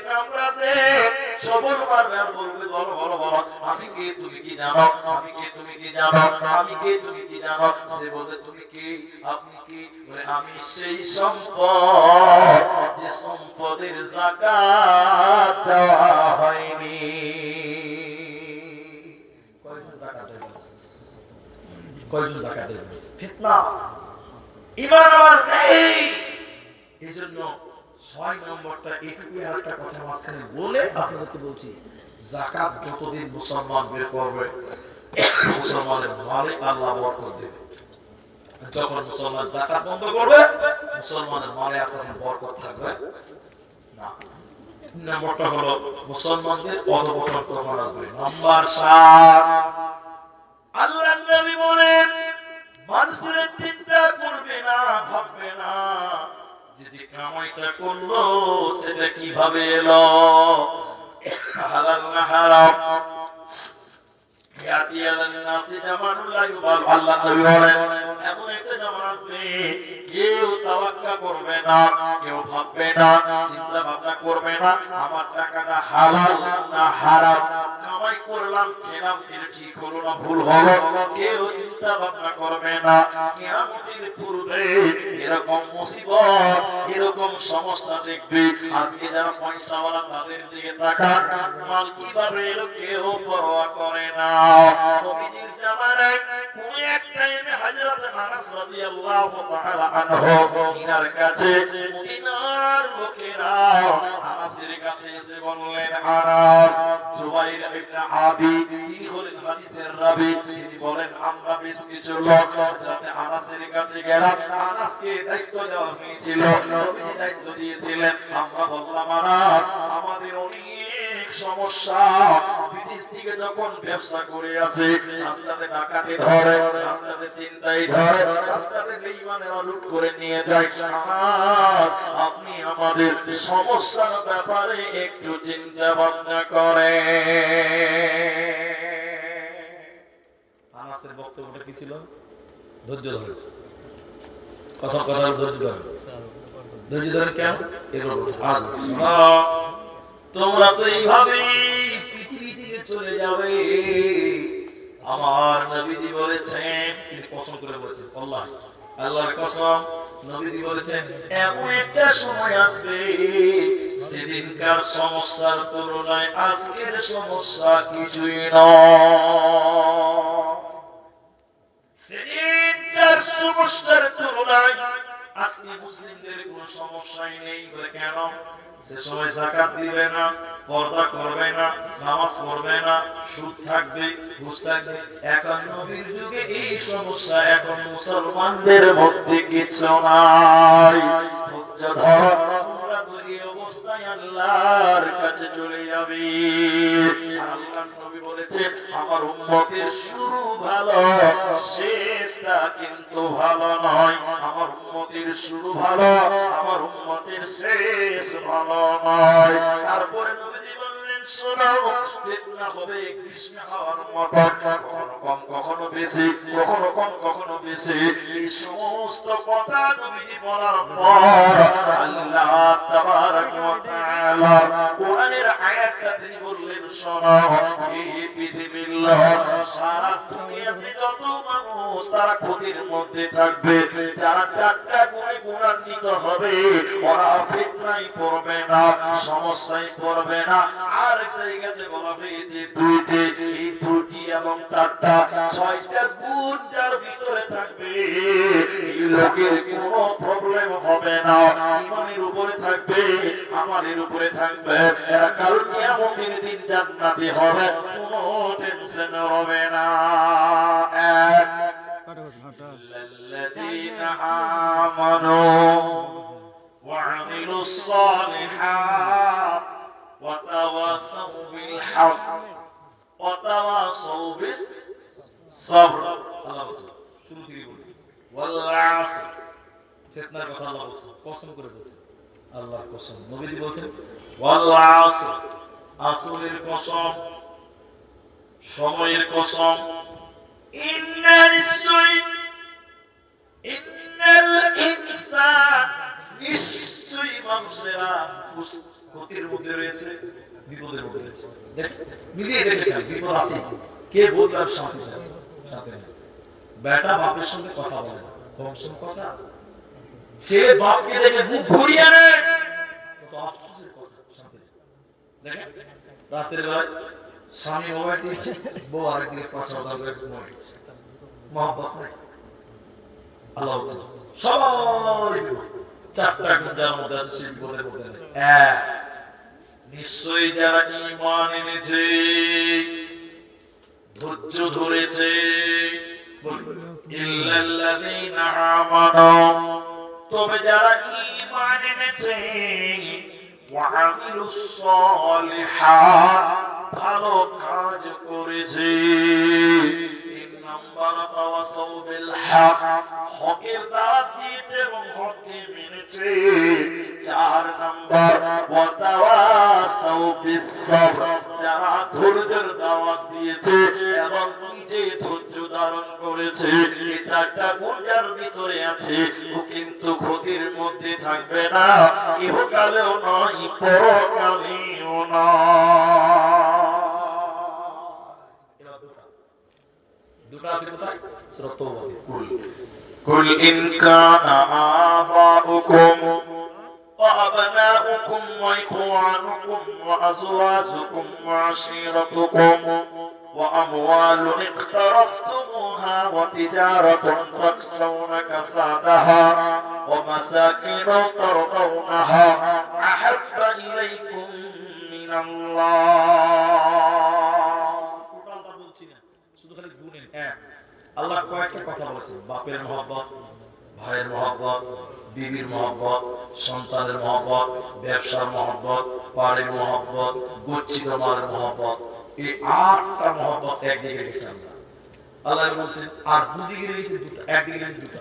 কামড়াতে সবল মারবে আর বলবে বলো বলো বলো আমি কে তুমি কি জানো, আমি কে তুমি কি জানো, আমি কে তুমি কি জানো। সে বলবে তুমি কে, আপনি কি? বলে আমি সেই সম্পদ যে সম্পদের যাকাত দেওয়া হয়নি। কয়জন যাকাত দেবে? কয়জন যাকাত দেবে? ফিতনা, ঈমান আমার নেই। এজন্য 6 নম্বরটা এটুকু আর একটা কথা মাঝখানে বলে আপনাদেরকে বলছি, যাকাত যতদিন মুসলমান বের করবে মুসলমানের মালে আল্লাহ বরকত দেবে। যখন মুসলমান যাকাত বন্ধ করবে মুসলমানের মালে আর তখন বরকত থাকবে না। নম্বরটা হলো মুসলমানদের অধঃপতন তখন আসবে। নাম্বার 7, আল্লাহর নবী বলেন মানুষের চিন্তা করবে না, ভাববে না যে কামাইটা করলো সেটা কিভাবে এলো, হালাল না হারাম। আল্লাহ নবী বলেন এমন একটা জামানা আসবে কেউ তাওয়াক্কা করবে না, কেউ ভাববে না, চিন্তা ভাবনা করবে না আমার টাকাটা হালাল না হারাম, কামাই করলাম খেলাম এটা ঠিক হলো না ভুল হলো, কেউ চিন্তা ভাবনা করবে না। কিয়ামতের পূর্বে এরকম মুসিবত এরকম সমস্যা দেখবে। আজকে যারা পয়সাওয়ালা তাদের দিকে তাকান, মাল কিভাবে এলো কেউ পরোয়া করে না। নবীজির জামানায় কোন এক টাইমে হযরত আনাস রাদিয়াল্লাহু তাআলা আনহু ইনার কাছে মদিনার লোকেরা আনাসের কাছে এসে বললেন আনাস, জুবাইর ইবনে আবি তিনি হলেন হাদিসের রাবী, তিনি বলেন আমরা বেশ কিছু লোক হযরত আনাসের কাছে গেলাম, আনাসকে দায়িত্ব দেওয়া হয়েছিল, নবীজি দায়িত্ব দিয়েছিলেন। আমরা বললাম আনাস আমাদের অনেক সমস্যা, বিদেশ থেকে যখন ব্যবসা করে আসে রাস্তাতে ডাকাতি ধরে, রাস্তাতে ছিনতাই ধরে, রাস্তাতে বেঈমানেরা লুট করে নিয়ে যায়। আপনি আমাদের সমস্যার ব্যাপারে একটু চিন্তা ভাবনা করেন। আনাসের বক্তব্যটা কি ছিল? ধৈর্য ধরে কথা কথা ধৈর্য ধরে, ধৈর্য ধরে কেন এগুলো বলছে। তোমরা তো এইভাবে পৃথিবী থেকে চলে যাবে। আমার নবীজি বলেছেন, তিনি কসম করে বলেছেন, আল্লাহ আল্লাহর কসম, নবীজি বলেছেন এমন একটা সময় আসবে সেদিনকার সমস্যার তুলনায় আজকের সমস্যা কিছুই নয়। সেদিনকার সমস্যার তুলনায় আজকে মুসলিমদের কোনো সমস্যাই নেই। কেন? সে সময় যাকাত দিবে না, পর্দা করবে না, নামাজ পড়বে না, সুদ থাকবে, ঘুষ থাকবে। এখন নবীর যুগে এই সমস্যা এখন মুসলমানদের মধ্যে কিছু নাই। ধৈর্য ধর, তোমরা তো এই অবস্থায় আল্লাহর কাছে চলে যাবে। আল্লাহর নবী বলেছেন আমার উম্মতের শুরু ভালো, শেষটা কিন্তু ভালো নয়। আমার উম্মতের শুরু ভালো, আমার উম্মতের শেষ ভালো নয়। তারপরে নবীজি বললেন শোনো, ফিতনা হবে কৃষ্ণ হওয়ার মতো, কখনো কম কখনো বেশি, কখনো কম কখনো বেশি। এই সমস্ত কথা নবীজি বলার পর আল্লাহ তাবারক ওয়া তাআলা কোরআনের আয়াতটা তিনি বললেন শোনো, এই পৃথিবীর লোক সারা দুনিয়াতে যত মানুষ তারা ক্ষতির মধ্যে থাকবে, যারা 4টা গুণে গুণান্বিত হবে ওরা ফিতনায় পড়বে না, সমস্যায় পড়বে না। আর জায়গাতে বলা হয়েছে দুইটি, এই দুটি এবং 4টা 6টা গুণ যার ভিতরে থাকবে এই লোকের কোনো প্রবলেম হবে না। ইমানের উপরে থাকবে, আমাদের উপরে থাকবে, এরা কাল কিয়ামতের দিন জান্নাতি হবে, কোনো টেনশন হবে না। এক الذين آمنوا وعملوا الصالحات وتواصوا بالحق وتواصوا بالصبر। আল্লাহ বলেন শুরু থেকে বলি والعصر, ফিতনার কথা আল্লাহ বলেন, কসম করে বলেন, আল্লাহর কসম। নবীজি বলেন والعصر, আসরের কসম, সময়ের কসম। ইন্নাল ইনসান, নিশ্চয়ই মানুষেরা ক্ষতির মধ্যে রয়েছে, বিপদের মধ্যে রয়েছে। দেখেন মিলিয়ে দেখেন বিপদ আছে, কে বলবে আর শান্তি আছে? শান্তি নেই। বেটা বাপের সঙ্গে কথা বলে না, কম সম কথা। ছেলে বাপকে দেখে মুখ ঘুরিয়ে নেয়, কত আফসোসের কথা, শান্তি নেই। দেখেন রাতের বেলায় স্বামী মোবাইল টিপছে, বউ আরেকদিকে কথা বলে মোবাইল টিপছে, মহব্বত নাই। আল্লাহ সবাই চারটা গুঞ্জার মধ্যে আছে, সেই বিপদের মধ্যে নেই। নিশ্চয়ই যারা ঈমান এনেছে, ধৈর্য ধরেছে, ইল্লাল্লাযীনা আমানু, তবে যারা ঈমান এনেছে, ওয়া আমিলুস সালিহাত, ভালো কাজ করেছে, তিন নাম্বার তাওয়াসাউ বিল হক, হকের দাওয়াত দিয়েছে এবং হককে মেনেছে, চার নাম্বার ওয়া তাওয়াসাউ বিস সবর, যারা ধৈর্যের দাওয়াত দিয়েছে এবং নিজে ধৈর্য ধারণ করেছে। এই চারটা গুণ যার ভিতরে আছে, ও কিন্তু ক্ষতির মধ্যে থাকবে না, ইহকালেও নয়, পরকালেও নয়। দুটো আছে কোথায়? সূরা তাওবা। কুল ইন কানা আবাউকুম وأبناؤكم وإخوانكم وأزواجكم وعشيرتكم وأموال اقترفتموها وتجارة تخشون كسادها ومساكن ترضونها أحب إليكم من الله. আল্লাহ কয়েকটা কথা বলেছেন, বাপের মহব্বত, ভাইয়ের মহব্বত, বিবির মহব্বত, সন্তানের মহব্বত, ব্যবসার মহব্বত, পাড়ের মহব্বত, গচ্ছিত মালের মহব্বত। এই 8টা মহব্বত একদিকে রেখেছে আমরা। আল্লাহ বলছেন আর দুদিকে রেখেছে দুটো, একদিকে রেখেছে দুটো।